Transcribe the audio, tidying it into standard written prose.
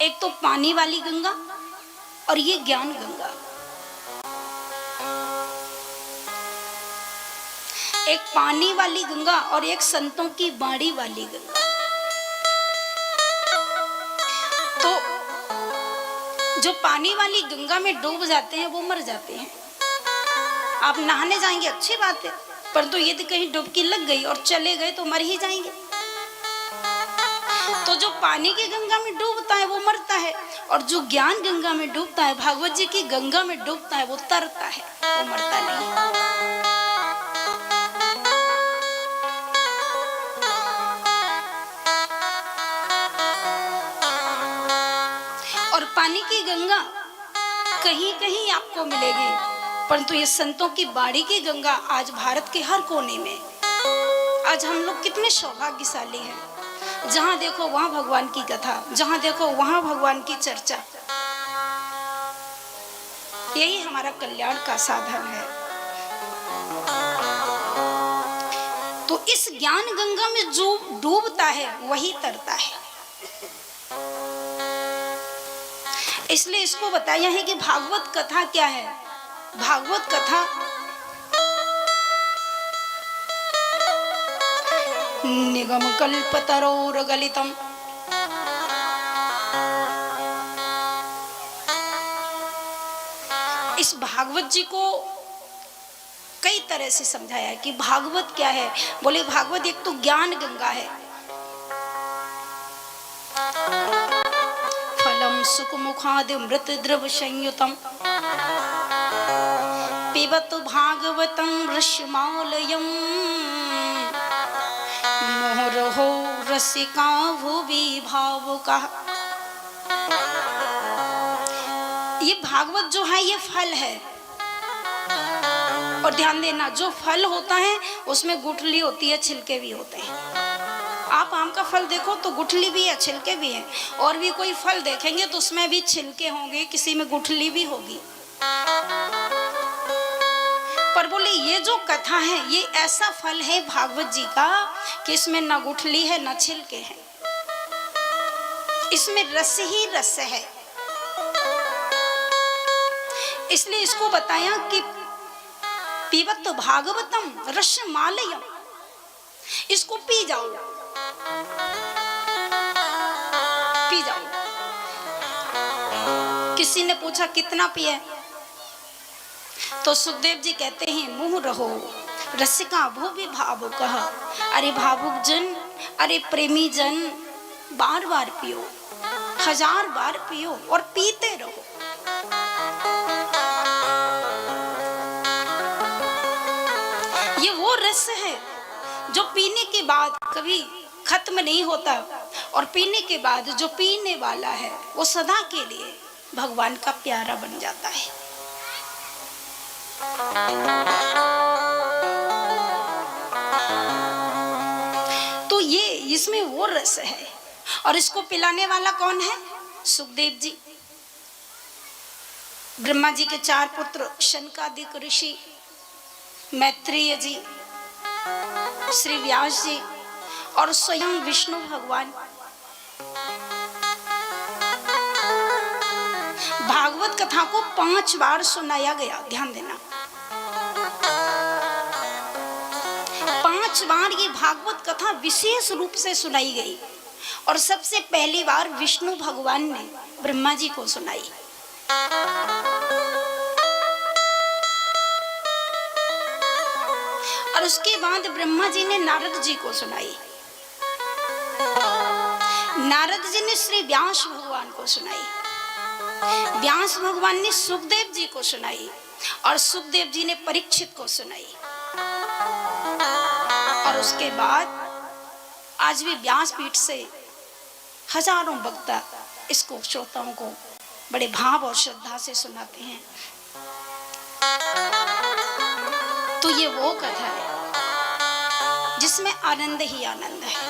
एक तो पानी वाली गंगा और ये ज्ञान गंगा। एक पानी वाली गंगा और एक संतों की बाड़ी वाली गंगा। तो जो पानी वाली गंगा में डूब जाते हैं वो मर जाते हैं। आप नहाने जाएंगे अच्छी बात है, परंतु यदि कहीं डुबकी लग गई और चले गए तो मर ही जाएंगे। तो जो पानी की गंगा में डूबता है वो मरता है, और जो ज्ञान गंगा में डूबता है, भागवत जी की गंगा में डूबता है, वो तरता है, वो मरता नहीं। और पानी की गंगा कहीं कहीं आपको मिलेगी, परंतु ये संतों की बाड़ी की गंगा आज भारत के हर कोने में। आज हम लोग कितने सौभाग्यशाली हैं, जहां देखो वहां भगवान की कथा, जहां देखो वहां भगवान की चर्चा। यही हमारा कल्याण का साधन है। तो इस ज्ञान गंगा में जो डूबता है वही तरता है। इसलिए इसको बताया है कि भागवत कथा क्या है। भागवत कथा निगम कल्पतरोर गलितम, इस भागवत जी को कई तरह से समझाया है कि भागवत क्या है। बोले भागवत एक तो ज्ञान गंगा है। फलम सुखमुखादि मृत द्रव संयुतम पिबत भागवतम ऋष्यमालयम मोहरहो रसिका भुवि भावुका। ये भागवत जो है ये फल है, और ध्यान देना जो फल होता है उसमें गुठली होती है, छिलके भी होते हैं। आप आम का फल देखो तो गुठली भी है, छिलके भी है, और भी कोई फल देखेंगे तो उसमें भी छिलके होंगे, किसी में गुठली भी होगी। पर बोले ये जो कथा है ये ऐसा फल है भागवत जी का कि इसमें न गुठली है न छिलके हैं, इसमें रस ही रस है। इसलिए इसको बताया कि पीबत भागवतम रसमालयम, इसको पी जाओ, पी जाओ। किसी ने पूछा कितना पिए, तो सुखदेव जी कहते हैं मुँह रहो रसिका भुवि भावुका। अरे भावुक जन, अरे प्रेमी जन, बार बार पियो, 1000 बार पियो और पीते रहो। ये वो रस है जो पीने के बाद कभी खत्म नहीं होता, और पीने के बाद जो पीने वाला है वो सदा के लिए भगवान का प्यारा बन जाता है। तो ये इसमें वो रस है, और इसको पिलाने वाला कौन है? सुखदेव जी। ब्रह्मा जी के 4 पुत्र शनकादिक ऋषि, मैत्रेय जी, श्री व्यास जी और स्वयं विष्णु भगवान। भागवत कथा को 5 बार सुनाया गया, ध्यान देना। 5 बार ये भागवत कथा विशेष रूप से सुनाई गई, और सबसे पहली बार विष्णु भगवान ने ब्रह्मा जी को सुनाई। और उसके बाद ब्रह्मा जी ने नारद जी को सुनाई, नारद जी ने श्री व्यास भगवान को सुनाई, व्यास भगवान ने सुखदेव जी को सुनाई, और सुखदेव जी ने परीक्षित को सुनाई। और उसके बाद आज भी व्यासपीठ से हजारों वक्ता इसको श्रोताओं को बड़े भाव और श्रद्धा से सुनाते हैं। तो ये वो कथा है जिसमें आनंद ही आनंद है।